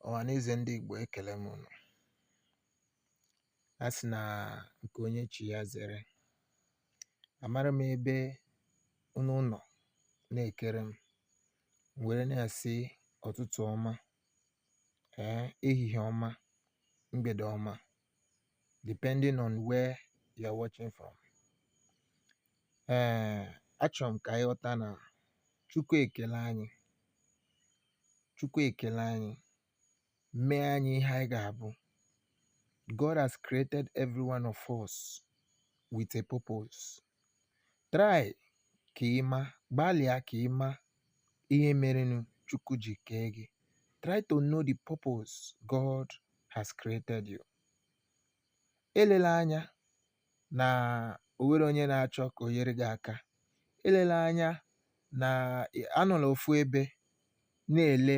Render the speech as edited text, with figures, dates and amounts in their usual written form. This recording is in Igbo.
Ọhaneze ndị Igbo, ekele m unu. A sị na nke onye chi ya zere. Amara m ebe unu nọ na-ekere m, were na-asị ụtụtụ ọma, ehihie ọma, mgbede ọma, depending on where you are watching from. Achọrọ m ka anyị ghọta na Chukwu ekele anyị, mee anyị ihe anyị ga-abụ. God has created every one of us with a purpose. Try ka gbalịa ka ịma ihe merenụ Chukwu ji kee gị. Try to know the purpose God has created you. Elela anya na o nwere onye na-achọ ka o nyere gị aka. Elela anya na anọla ofu ebe na-ele